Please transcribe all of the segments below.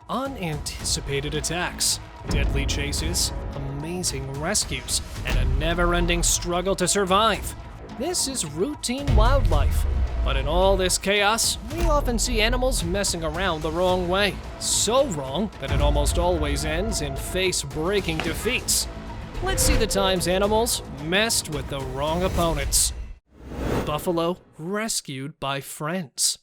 unanticipated attacks, deadly chases, amazing rescues, and a never-ending struggle to survive. This is routine wildlife. But in all this chaos, we often see animals messing around the wrong way. So wrong that it almost always ends in face-breaking defeats. Let's see the times animals messed with the wrong opponents. Buffalo rescued by friends.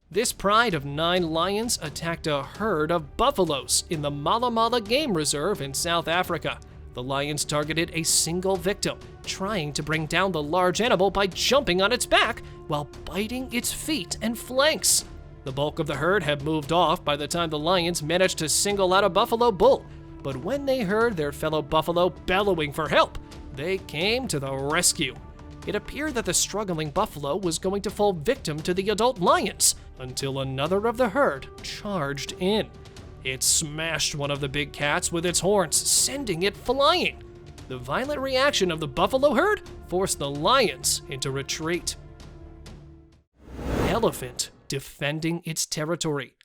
This pride of 9 lions attacked a herd of buffaloes in the Mala Mala Game Reserve in South Africa. The lions targeted a single victim, trying to bring down the large animal by jumping on its back while biting its feet and flanks. The bulk of the herd had moved off by the time the lions managed to single out a buffalo bull, but when they heard their fellow buffalo bellowing for help, they came to the rescue. It appeared that the struggling buffalo was going to fall victim to the adult lions until another of the herd charged in. It smashed one of the big cats with its horns, sending it flying. The violent reaction of the buffalo herd forced the lions into retreat. Elephant defending its territory.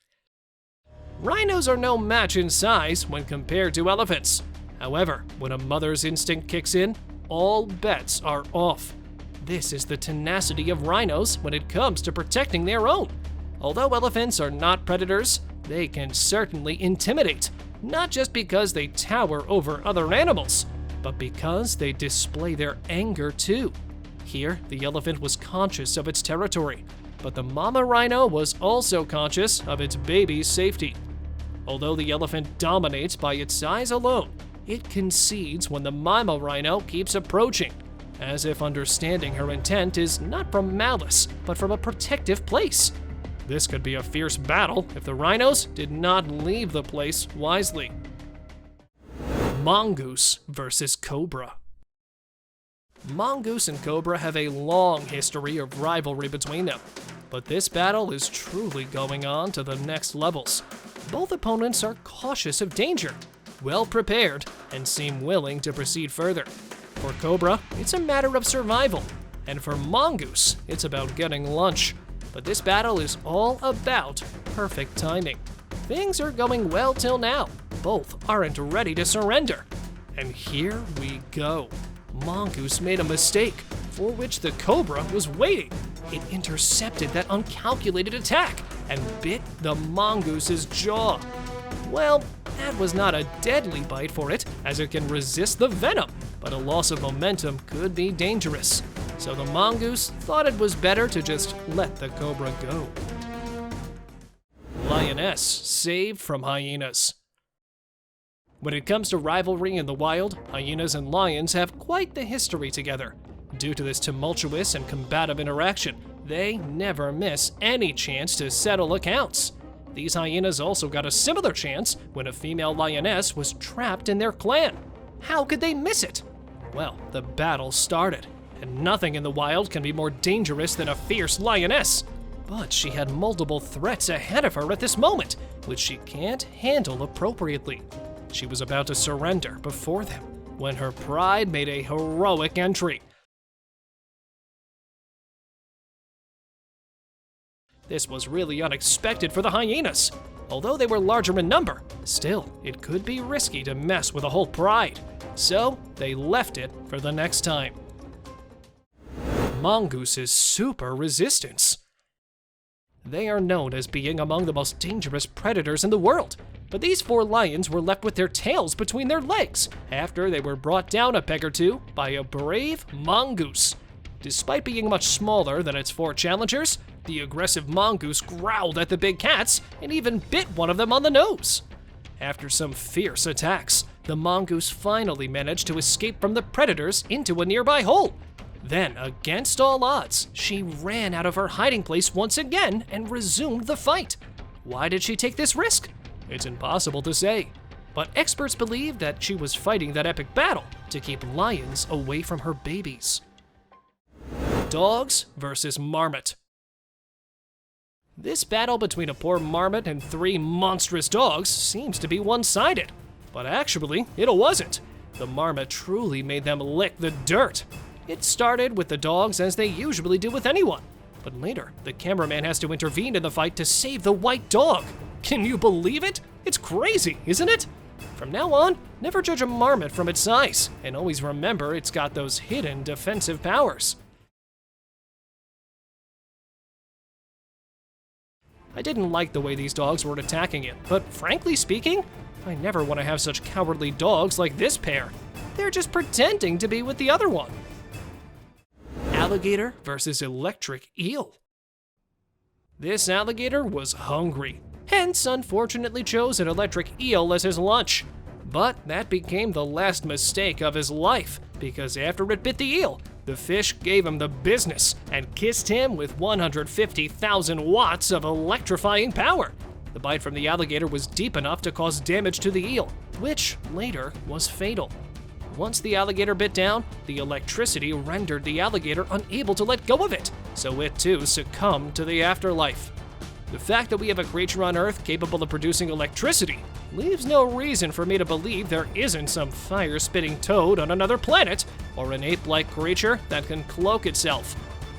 Rhinos are no match in size when compared to elephants. However, when a mother's instinct kicks in, all bets are off. This is the tenacity of rhinos when it comes to protecting their own. Although elephants are not predators, they can certainly intimidate, not just because they tower over other animals, but because they display their anger too. Here, the elephant was conscious of its territory, but the mama rhino was also conscious of its baby's safety. Although the elephant dominates by its size alone, it concedes when the mama rhino keeps approaching, as if understanding her intent is not from malice, but from a protective place. This could be a fierce battle if the rhinos did not leave the place wisely. Mongoose versus cobra. Mongoose and cobra have a long history of rivalry between them, but this battle is truly going on to the next levels. Both opponents are cautious of danger, well prepared, and seem willing to proceed further. For cobra, it's a matter of survival, and for mongoose, it's about getting lunch. But this battle is all about perfect timing. Things are going well till now. Both aren't ready to surrender. And here we go. Mongoose made a mistake, for which the cobra was waiting. It intercepted that uncalculated attack and bit the mongoose's jaw. Well, that was not a deadly bite for it, as it can resist the venom, but a loss of momentum could be dangerous. So the mongoose thought it was better to just let the cobra go. Lioness saved from hyenas. When it comes to rivalry in the wild, hyenas and lions have quite the history together. Due to this tumultuous and combative interaction, they never miss any chance to settle accounts. These hyenas also got a similar chance when a female lioness was trapped in their clan. How could they miss it? Well, the battle started, and nothing in the wild can be more dangerous than a fierce lioness. But she had multiple threats ahead of her at this moment, which she can't handle appropriately. She was about to surrender before them when her pride made a heroic entry. This was really unexpected for the hyenas. Although they were larger in number, still, it could be risky to mess with a whole pride. So they left it for the next time. Mongooses' super resistance. They are known as being among the most dangerous predators in the world, but these 4 lions were left with their tails between their legs after they were brought down a peg or two by a brave mongoose. Despite being much smaller than its 4 challengers, the aggressive mongoose growled at the big cats and even bit one of them on the nose. After some fierce attacks, the mongoose finally managed to escape from the predators into a nearby hole. Then, against all odds, she ran out of her hiding place once again and resumed the fight. Why did she take this risk? It's impossible to say, but experts believe that she was fighting that epic battle to keep lions away from her babies. Dogs versus marmot. This battle between a poor marmot and 3 monstrous dogs seems to be one-sided, but actually, it wasn't. The marmot truly made them lick the dirt. It started with the dogs as they usually do with anyone, but later, the cameraman has to intervene in the fight to save the white dog. Can you believe it? It's crazy, isn't it? From now on, never judge a marmot from its size, and always remember it's got those hidden defensive powers. I didn't like the way these dogs were attacking it, but frankly speaking, I never want to have such cowardly dogs like this pair. They're just pretending to be with the other one. Alligator versus electric eel. This alligator was hungry, hence unfortunately chose an electric eel as his lunch. But that became the last mistake of his life, because after it bit the eel, the fish gave him the business and kissed him with 150,000 watts of electrifying power. The bite from the alligator was deep enough to cause damage to the eel, which later was fatal. Once the alligator bit down, the electricity rendered the alligator unable to let go of it, so it too succumbed to the afterlife. The fact that we have a creature on Earth capable of producing electricity leaves no reason for me to believe there isn't some fire-spitting toad on another planet, or an ape-like creature that can cloak itself.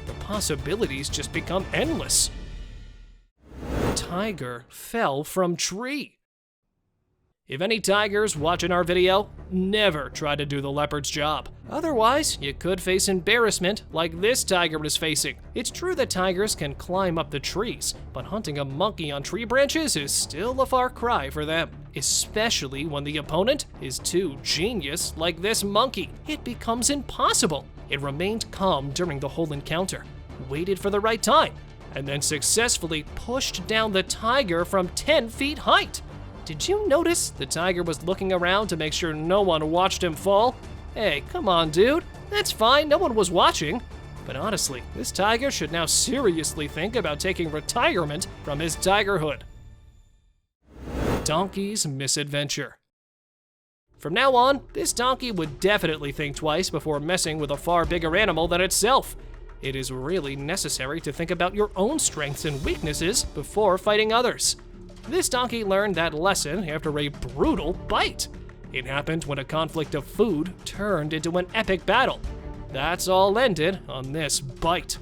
The possibilities just become endless. Tiger fell from tree. If any tigers watching our video, never try to do the leopard's job. Otherwise, you could face embarrassment like this tiger is facing. It's true that tigers can climb up the trees, but hunting a monkey on tree branches is still a far cry for them, especially when the opponent is too genius like this monkey. It becomes impossible. It remained calm during the whole encounter, waited for the right time, and then successfully pushed down the tiger from 10 feet height. Did you notice the tiger was looking around to make sure no one watched him fall? Hey, come on, dude. That's fine, no one was watching. But honestly, this tiger should now seriously think about taking retirement from his tigerhood. Donkey's misadventure. From now on, this donkey would definitely think twice before messing with a far bigger animal than itself. It is really necessary to think about your own strengths and weaknesses before fighting others. This donkey learned that lesson after a brutal bite. It happened when a conflict of food turned into an epic battle. That's all ended on this bite.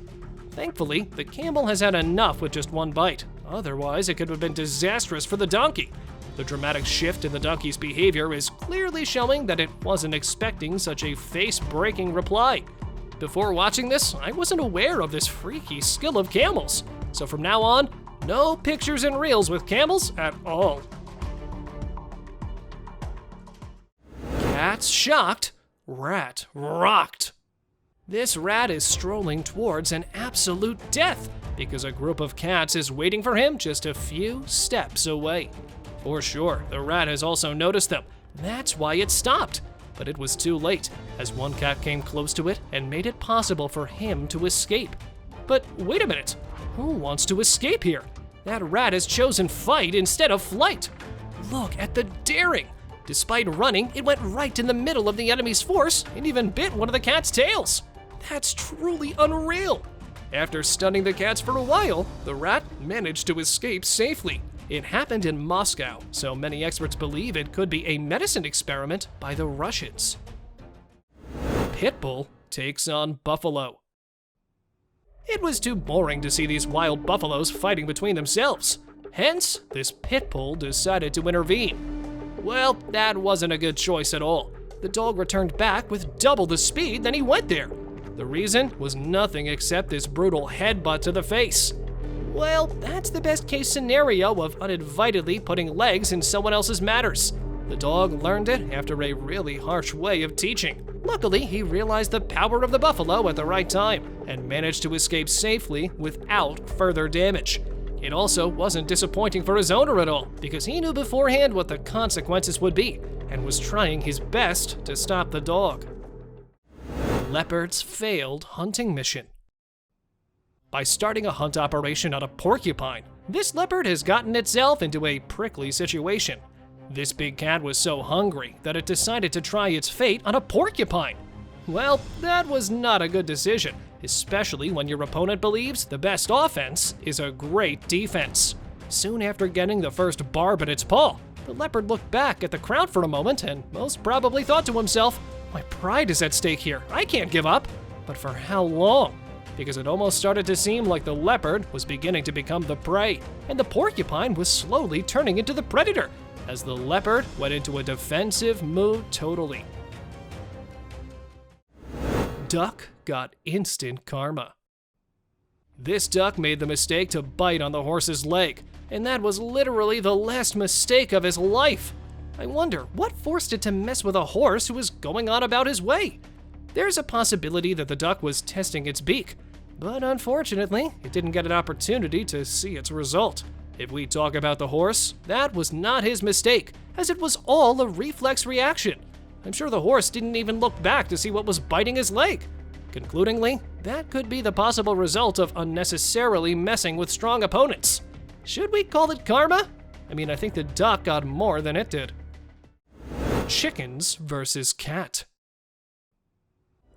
Thankfully, the camel has had enough with just one bite. Otherwise, it could have been disastrous for the donkey. The dramatic shift in the donkey's behavior is clearly showing that it wasn't expecting such a face-breaking reply. Before watching this, I wasn't aware of this freaky skill of camels. So from now on, no pictures and reels with camels at all. Cat's shocked, rat rocked. This rat is strolling towards an absolute death because a group of cats is waiting for him just a few steps away. For sure, the rat has also noticed them. That's why it stopped. But it was too late, as one cat came close to it and made it possible for him to escape. But wait a minute, who wants to escape here? That rat has chosen fight instead of flight. Look at the daring. Despite running, it went right in the middle of the enemy's force and even bit one of the cat's tails. That's truly unreal. After stunning the cats for a while, the rat managed to escape safely. It happened in Moscow, so many experts believe it could be a medicine experiment by the Russians. Pitbull takes on buffalo. It was too boring to see these wild buffaloes fighting between themselves. Hence, this pitbull decided to intervene. Well, that wasn't a good choice at all. The dog returned back with double the speed than he went there. The reason was nothing except this brutal headbutt to the face. Well, that's the best case scenario of uninvitedly putting legs in someone else's matters. The dog learned it after a really harsh way of teaching. Luckily, he realized the power of the buffalo at the right time and managed to escape safely without further damage. It also wasn't disappointing for his owner at all, because he knew beforehand what the consequences would be and was trying his best to stop the dog. Leopard's failed hunting mission. By starting a hunt operation on a porcupine, this leopard has gotten itself into a prickly situation. This big cat was so hungry that it decided to try its fate on a porcupine. Well, that was not a good decision, especially when your opponent believes the best offense is a great defense. Soon after getting the first barb in its paw, the leopard looked back at the crowd for a moment and most probably thought to himself, "My pride is at stake here, I can't give up." But for how long? because it almost started to seem like the leopard was beginning to become the prey, and the porcupine was slowly turning into the predator, as the leopard went into a defensive mood totally. Duck got instant karma. This duck made the mistake to bite on the horse's leg, and that was literally the last mistake of his life. I wonder what forced it to mess with a horse who was going on about his way. There's a possibility that the duck was testing its beak, but unfortunately, it didn't get an opportunity to see its result. If we talk about the horse, that was not his mistake, as it was all a reflex reaction. I'm sure the horse didn't even look back to see what was biting his leg. Concludingly, that could be the possible result of unnecessarily messing with strong opponents. Should we call it karma? I mean, I think the duck got more than it did. Chickens versus cat.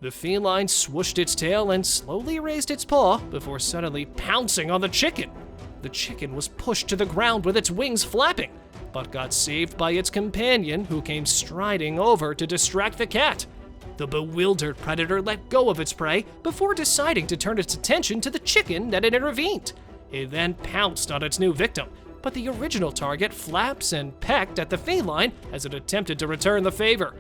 The feline swooshed its tail and slowly raised its paw before suddenly pouncing on the chicken. The chicken was pushed to the ground with its wings flapping, but got saved by its companion, who came striding over to distract the cat. The bewildered predator let go of its prey before deciding to turn its attention to the chicken that had intervened. It then pounced on its new victim, but the original target flaps and pecked at the feline as it attempted to return the favor.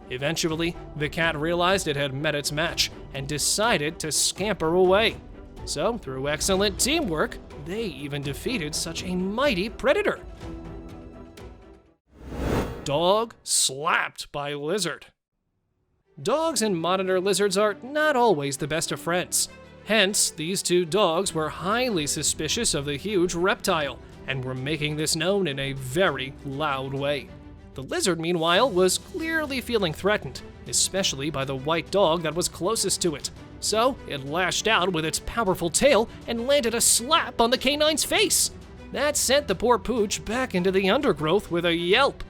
Eventually, the cat realized it had met its match and decided to scamper away. So, through excellent teamwork, they even defeated such a mighty predator. Dog slapped by lizard. Dogs and monitor lizards are not always the best of friends. Hence, these two dogs were highly suspicious of the huge reptile and were making this known in a very loud way. The lizard, meanwhile, was clearly feeling threatened, especially by the white dog that was closest to it. So, it lashed out with its powerful tail and landed a slap on the canine's face. That sent the poor pooch back into the undergrowth with a yelp.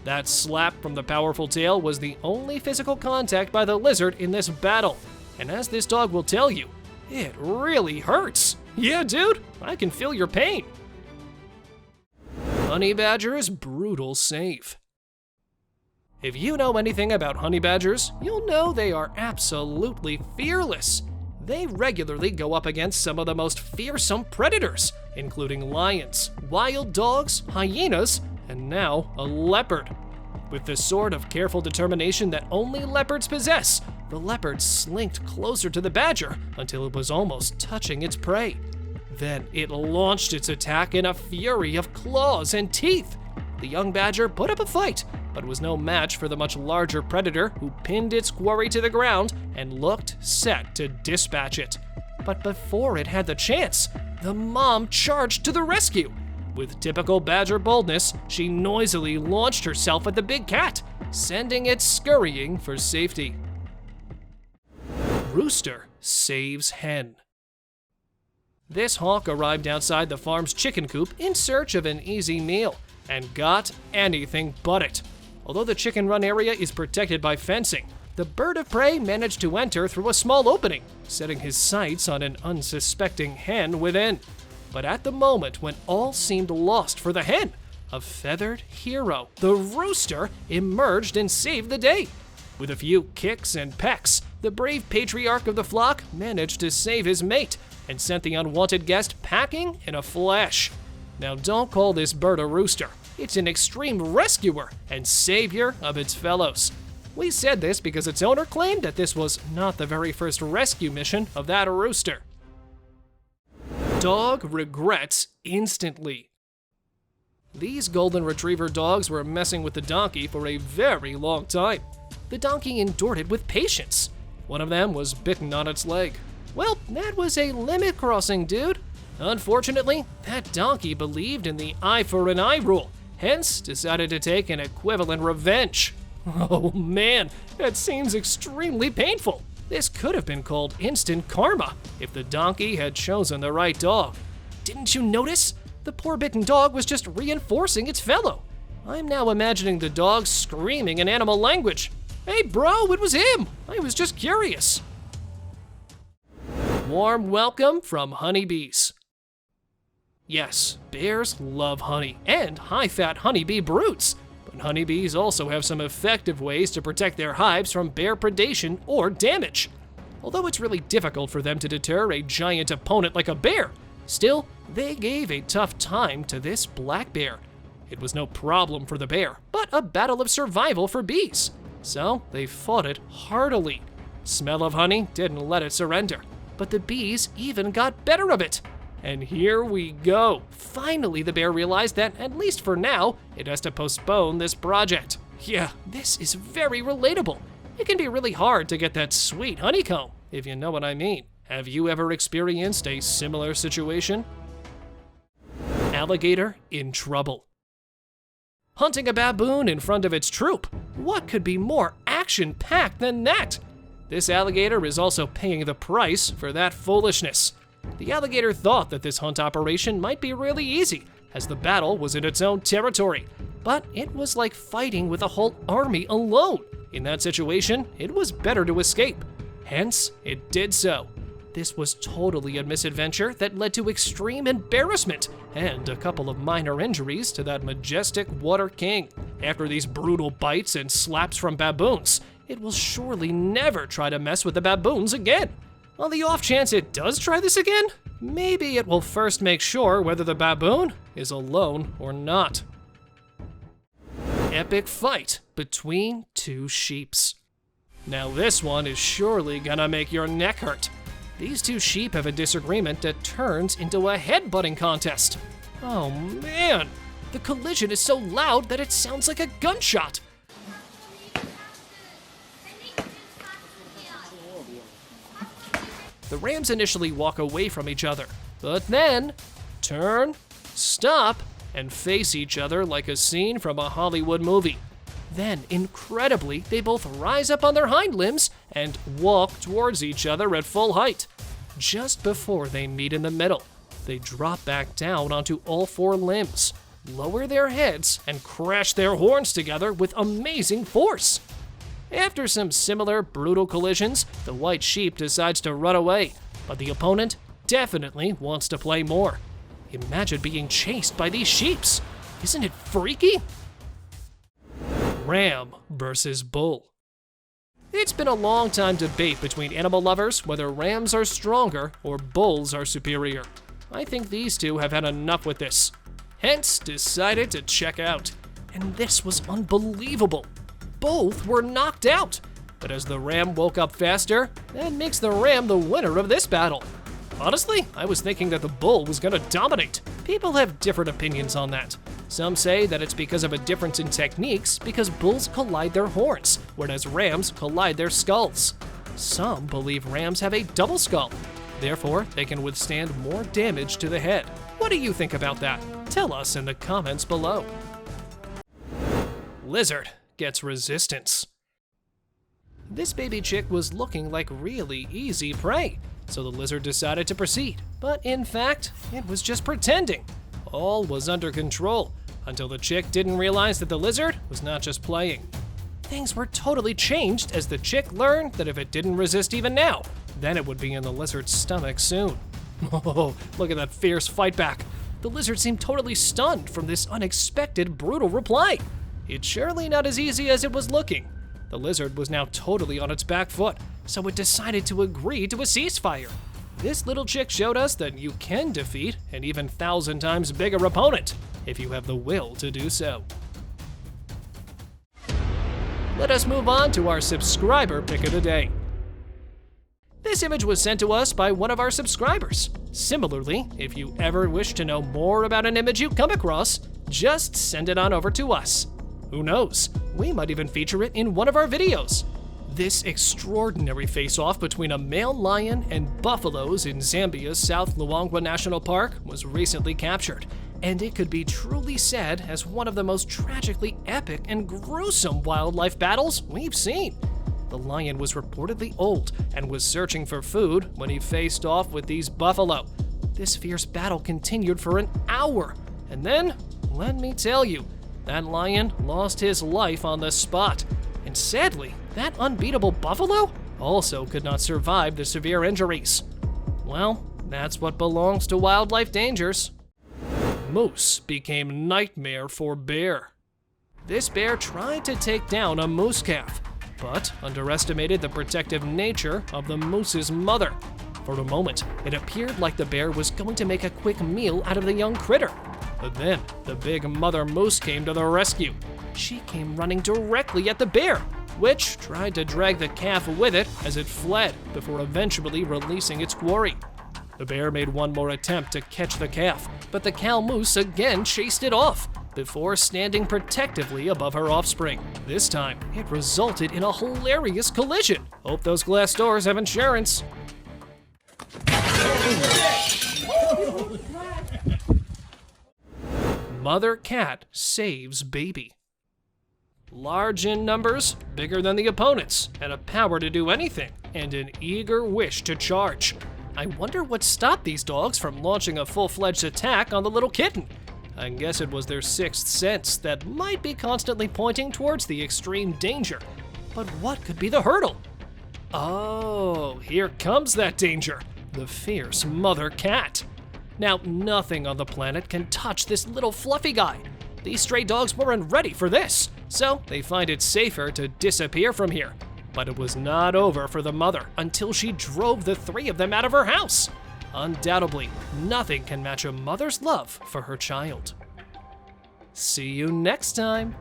That slap from the powerful tail was the only physical contact by the lizard in this battle. And as this dog will tell you, it really hurts. Yeah, dude, I can feel your pain. Honey badger's brutal save. If you know anything about honey badgers, you'll know they are absolutely fearless. They regularly go up against some of the most fearsome predators, including lions, wild dogs, hyenas, and now a leopard. With the sort of careful determination that only leopards possess, the leopard slinked closer to the badger until it was almost touching its prey. Then it launched its attack in a fury of claws and teeth. The young badger put up a fight, but was no match for the much larger predator, who pinned its quarry to the ground and looked set to dispatch it. But before it had the chance, the mom charged to the rescue. With typical badger boldness, she noisily launched herself at the big cat, sending it scurrying for safety. Rooster saves hen. This hawk arrived outside the farm's chicken coop in search of an easy meal, and got anything but it. Although the chicken run area is protected by fencing, the bird of prey managed to enter through a small opening, setting his sights on an unsuspecting hen within. But at the moment when all seemed lost for the hen, a feathered hero, the rooster, emerged and saved the day. With a few kicks and pecks, the brave patriarch of the flock managed to save his mate and sent the unwanted guest packing in a flash. Now don't call this bird a rooster. It's an extreme rescuer and savior of its fellows. We said this because its owner claimed that this was not the very first rescue mission of that rooster. Dog regrets instantly. These golden retriever dogs were messing with the donkey for a very long time. The donkey endured it with patience. One of them was bitten on its leg. Well, that was a limit crossing, dude. Unfortunately, that donkey believed in the eye for an eye rule, hence decided to take an equivalent revenge. Oh man, that seems extremely painful. This could have been called instant karma if the donkey had chosen the right dog. Didn't you notice? The poor bitten dog was just reinforcing its fellow. I'm now imagining the dog screaming in animal language. Hey bro, it was him. I was just curious. Warm welcome from honeybees. Yes, bears love honey and high-fat honeybee broods, but honeybees also have some effective ways to protect their hives from bear predation or damage. although it's really difficult for them to deter a giant opponent like a bear. Still, they gave a tough time to this black bear. It was no problem for the bear, but a battle of survival for bees. So they fought it heartily. Smell of honey didn't let it surrender, but the bees even got better of it. And here we go. Finally, the bear realized that, at least for now, it has to postpone this project. Yeah, this is very relatable. It can be really hard to get that sweet honeycomb, if you know what I mean. Have you ever experienced a similar situation? Alligator in trouble. Hunting a baboon in front of its troop. What could be more action-packed than that? This alligator is also paying the price for that foolishness. The alligator thought that this hunt operation might be really easy, as the battle was in its own territory. But it was like fighting with a whole army alone. In that situation, it was better to escape. Hence, it did so. This was totally a misadventure that led to extreme embarrassment and a couple of minor injuries to that majestic water king. After these brutal bites and slaps from baboons, it will surely never try to mess with the baboons again. On the off chance it does try this again, maybe it will first make sure whether the baboon is alone or not. Epic fight between two sheeps. Now this one is surely gonna make your neck hurt. These two sheep have a disagreement that turns into a headbutting contest. Oh man, the collision is so loud that it sounds like a gunshot. The rams initially walk away from each other, but then turn, stop, and face each other like a scene from a Hollywood movie. Then, incredibly, they both rise up on their hind limbs and walk towards each other at full height. Just before they meet in the middle, they drop back down onto all four limbs, lower their heads, and crash their horns together with amazing force. After some similar brutal collisions, the white sheep decides to run away, but the opponent definitely wants to play more. Imagine being chased by these sheeps. Isn't it freaky? Ram versus bull. It's been a long time debate between animal lovers whether rams are stronger or bulls are superior. I think these two have had enough with this, hence decided to check out. And this was unbelievable. Both were knocked out, but as the ram woke up faster, that makes the ram the winner of this battle. Honestly, I was thinking that the bull was gonna dominate. People have different opinions on that. Some say that it's because of a difference in techniques because bulls collide their horns, whereas rams collide their skulls. Some believe rams have a double skull, therefore they can withstand more damage to the head. What do you think about that? Tell us in the comments below. Lizard gets resistance. This baby chick was looking like really easy prey, so the lizard decided to proceed. But in fact, it was just pretending. All was under control until the chick didn't realize that the lizard was not just playing. Things were totally changed as the chick learned that if it didn't resist even now, then it would be in the lizard's stomach soon. Oh, look at that fierce fight back. The lizard seemed totally stunned from this unexpected brutal reply. It's surely not as easy as it was looking. The lizard was now totally on its back foot, so it decided to agree to a ceasefire. This little chick showed us that you can defeat an even 1,000 times bigger opponent if you have the will to do so. Let us move on to our subscriber pick of the day. This image was sent to us by one of our subscribers. Similarly, if you ever wish to know more about an image you come across, just send it on over to us. Who knows, we might even feature it in one of our videos. This extraordinary face-off between a male lion and buffaloes in Zambia's South Luangwa National Park was recently captured, and it could be truly said as one of the most tragically epic and gruesome wildlife battles we've seen. The lion was reportedly old and was searching for food when he faced off with these buffalo. This fierce battle continued for an hour, and then, let me tell you, that lion lost his life on the spot. And sadly, that unbeatable buffalo also could not survive the severe injuries. Well, that's what belongs to wildlife dangers. Moose became nightmare for bear. This bear tried to take down a moose calf, but underestimated the protective nature of the moose's mother. For a moment, it appeared like the bear was going to make a quick meal out of the young critter. But then, the big mother moose came to the rescue. She came running directly at the bear, which tried to drag the calf with it as it fled before eventually releasing its quarry. The bear made one more attempt to catch the calf, but the cow moose again chased it off before standing protectively above her offspring. This time, it resulted in a hilarious collision. Hope those glass doors have insurance. Mother cat saves baby. Large in numbers, bigger than the opponents, and a power to do anything, and an eager wish to charge. I wonder what stopped these dogs from launching a full-fledged attack on the little kitten. I guess it was their sixth sense that might be constantly pointing towards the extreme danger. But what could be the hurdle? Oh, here comes that danger. The fierce mother cat. Now, nothing on the planet can touch this little fluffy guy. These stray dogs weren't ready for this, so they find it safer to disappear from here. But it was not over for the mother until she drove the three of them out of her house. Undoubtedly, nothing can match a mother's love for her child. See you next time.